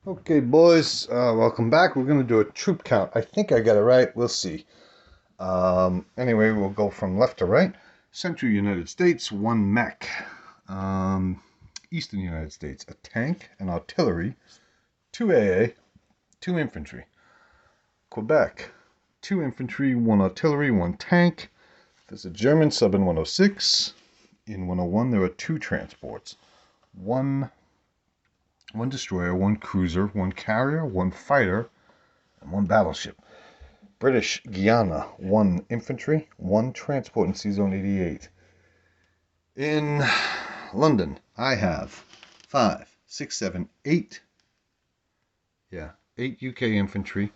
Okay, boys, welcome back. We're going to do a troop count. I think I got it right. We'll see. Anyway, we'll go from left to right. Central United States, 1 mech. Eastern United States, a tank, an artillery, 2 AA, 2 infantry. Quebec, 2 infantry, 1 artillery, 1 tank. There's a German sub in 106. In 101, there are 2 transports. One destroyer, 1 cruiser, 1 carrier, 1 fighter, and 1 battleship. British Guiana, 1 infantry, 1 transport in C-Zone 88. In London, I have 5, 6, 7, 8. Yeah, 8 UK infantry,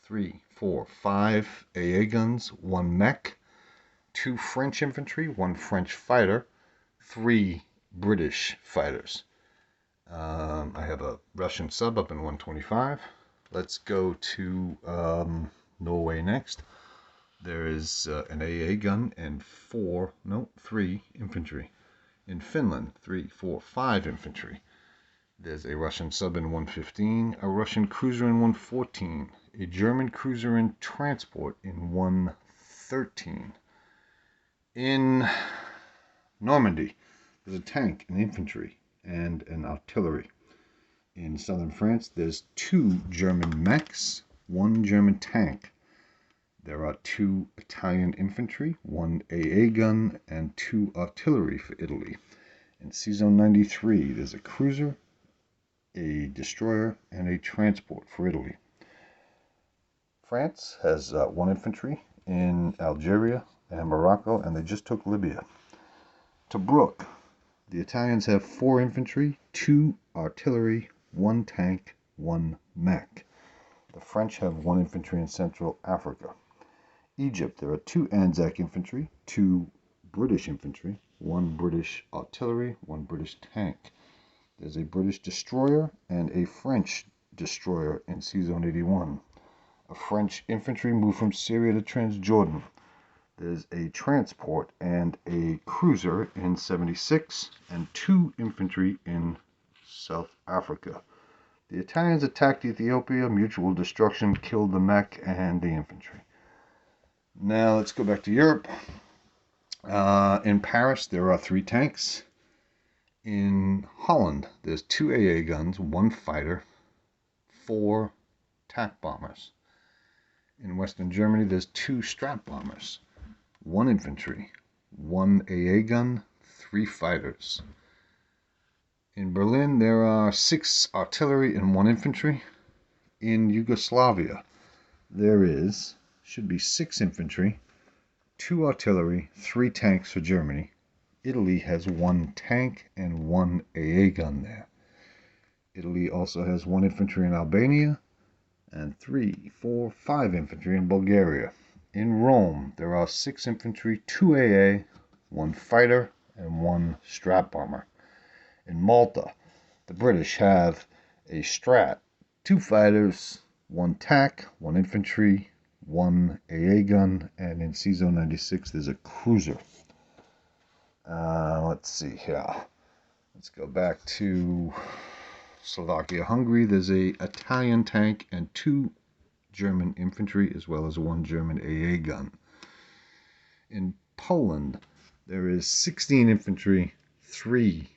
3, 4, 5 AA guns, 1 mech, 2 French infantry, 1 French fighter, 3 British fighters. I have a Russian sub up in 125. Let's go to Norway next. There is an AA gun and 3 infantry. In Finland, 3, 4, 5 infantry. There's a Russian sub in 115, a Russian cruiser in 114, a German cruiser and transport in 113. In Normandy, there's a tank, an infantry, and an artillery. In southern France, there's 2 German mechs, 1 German tank. There are 2 Italian infantry, 1 AA gun, and 2 artillery for Italy. In C-Zone 93, there's a cruiser, a destroyer, and a transport for Italy. France has 1 infantry in Algeria and Morocco, and they just took Libya. Tobruk, the Italians have 4 infantry, 2 artillery, 1 tank, 1 mech. The French have 1 infantry in Central Africa. Egypt, there are 2 Anzac infantry, 2 British infantry, 1 British artillery, 1 British tank. There's a British destroyer and a French destroyer in C-Zone 81. A French infantry moved from Syria to Transjordan. There's a transport and a cruiser in 76 and 2 infantry in South Africa. The Italians attacked Ethiopia. Mutual destruction killed the mech and the infantry. Now let's go back to Europe. In Paris, there are 3 tanks. In Holland, there's 2 AA guns, 1 fighter, 4 attack bombers. In Western Germany, there's 2 Strat bombers, 1 infantry, 1 AA gun, 3 fighters. In Berlin, there are 6 artillery and 1 infantry. In Yugoslavia, there should be 6 infantry, 2 artillery, 3 tanks for Germany. Italy has 1 tank and 1 AA gun there. Italy also has 1 infantry in Albania and 3, 4, 5 infantry in Bulgaria. In Rome, there are 6 infantry, 2 AA, 1 fighter, and 1 Strat bomber. In Malta, the British have a Strat, 2 fighters, 1 tac, 1 infantry, 1 AA gun, and in C-Zone 96 there's a cruiser. Let's see here. Let's go back to Slovakia, Hungary. There's a Italian tank and 2 German infantry, as well as 1 German AA gun. In Poland, there is 16 infantry, 3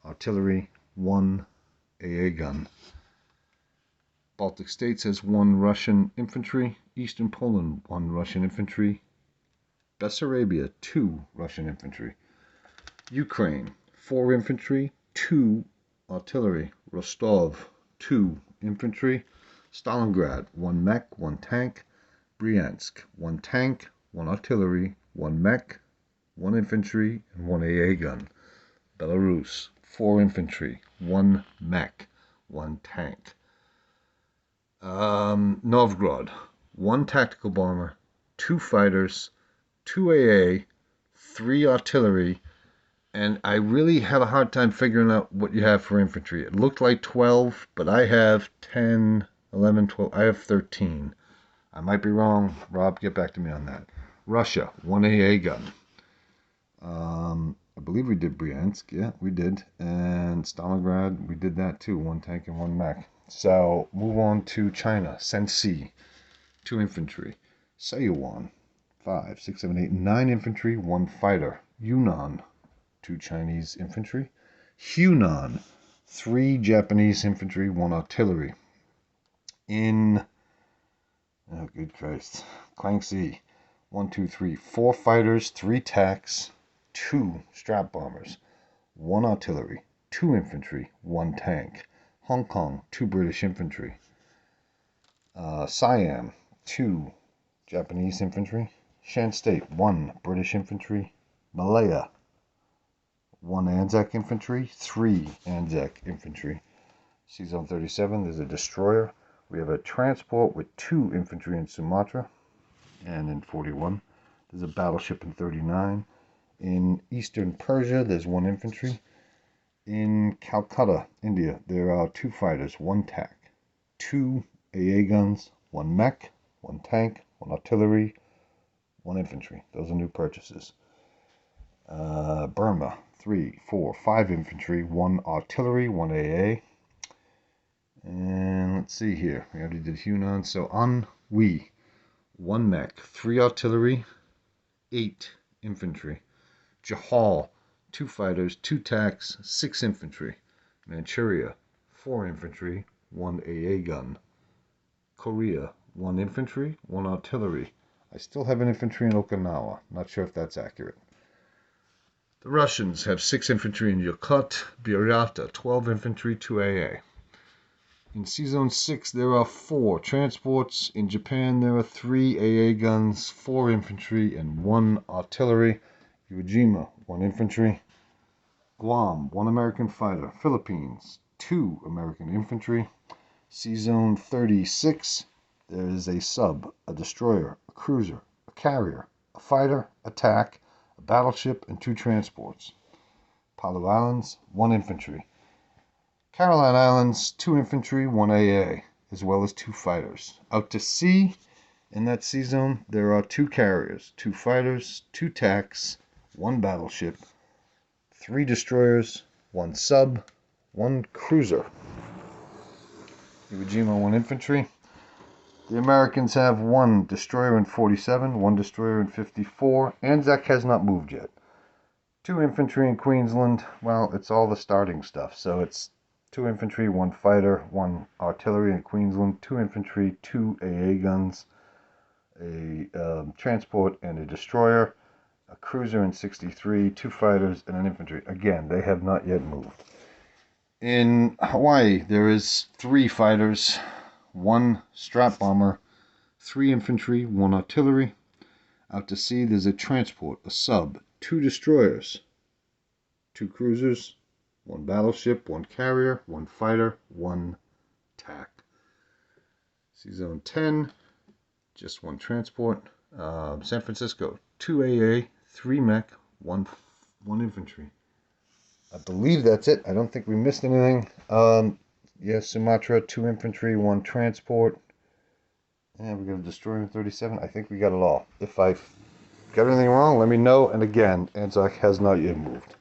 artillery, 1 AA gun. Baltic States has 1 Russian infantry. Eastern Poland, 1 Russian infantry. Bessarabia, 2 Russian infantry. Ukraine, 4 infantry, 2 artillery. Rostov, 2 infantry. Stalingrad, 1 mech, 1 tank. Bryansk, 1 tank, 1 artillery, 1 mech, 1 infantry, and 1 AA gun. Belarus, 4 infantry, 1 mech, 1 tank. Novgorod, 1 tactical bomber, 2 fighters, 2 AA, 3 artillery, and I really had a hard time figuring out what you have for infantry. It looked like 12, but I have 10, 11, 12, I have 13. I might be wrong. Rob, get back to me on that. Russia, 1 AA gun. I believe we did Bryansk. Yeah, we did. And Stalingrad, we did that too. 1 tank and 1 mech. So, move on to China. Shenxi, 2 infantry. Saiyuan, 5, 6, 7, 8, 9 infantry, 1 fighter. Yunnan, 2 Chinese infantry. Hunan, 3 Japanese infantry, 1 artillery. In, oh good Christ, Guangxi, 1, 2, 3, 4 fighters, 3 tanks, 2 strap bombers, 1 artillery, 2 infantry, 1 tank. Hong Kong, 2 British infantry. Siam, 2 Japanese infantry. Shan State, 1 British infantry. Malaya, 1 Anzac infantry, 3 Anzac infantry. C-Zone 37, there's a destroyer. We have a transport with 2 infantry in Sumatra. And in 41, there's a battleship in 39. In eastern Persia, there's 1 infantry. In Calcutta, India, there are 2 fighters, 1 tank, 2 AA guns, 1 mech, 1 tank, 1 artillery, 1 infantry. Those are new purchases. Burma, 3, 4, 5 infantry, 1 artillery, 1 AA. And let's see here. We already did Hunan. So Anhui, 1 mech, 3 artillery, 8 infantry. Jahal, 2 fighters, 2 tanks, 6 infantry. Manchuria, 4 infantry, 1 AA gun. Korea, 1 infantry, 1 artillery. I still have an infantry in Okinawa. Not sure if that's accurate. The Russians have 6 infantry in Yakut, Buryata, 12 infantry, 2 AA. In C-Zone 6, there are 4 transports. In Japan, there are 3 AA guns, 4 infantry, and 1 artillery. Iwo Jima, 1 infantry. Guam, 1 American fighter. Philippines, 2 American infantry. C-Zone 36, there is a sub, a destroyer, a cruiser, a carrier, a fighter, attack, a battleship, and 2 transports. Palau Islands, 1 infantry. Caroline Islands, 2 infantry, 1 AA, as well as 2 fighters. Out to sea, in that C-Zone, there are 2 carriers, 2 fighters, 2 attacks, 1 battleship, 3 destroyers, 1 sub, 1 cruiser. Iwo Jima, 1 infantry. The Americans have 1 destroyer in 47, 1 destroyer in 54. Anzac has not moved yet. 2 infantry in Queensland. Well, it's all the starting stuff. So it's 2 infantry, 1 fighter, 1 artillery in Queensland, 2 infantry, 2 AA guns, a transport and a destroyer, a cruiser in 63, 2 fighters, and an infantry. Again, they have not yet moved. In Hawaii, there is 3 fighters, 1 strap bomber, 3 infantry, 1 artillery. Out to sea, there's a transport, a sub, 2 destroyers, 2 cruisers, 1 battleship, 1 carrier, 1 fighter, 1 tack. C-Zone 10, just 1 transport. San Francisco, 2 AA, 3 mech, 1 infantry. I believe that's it. I don't think we missed anything. Yes, Sumatra, 2 infantry, 1 transport. And we got a destroyer in 37. I think we got it all. If I got anything wrong, let me know. And again, Anzac has not yet moved.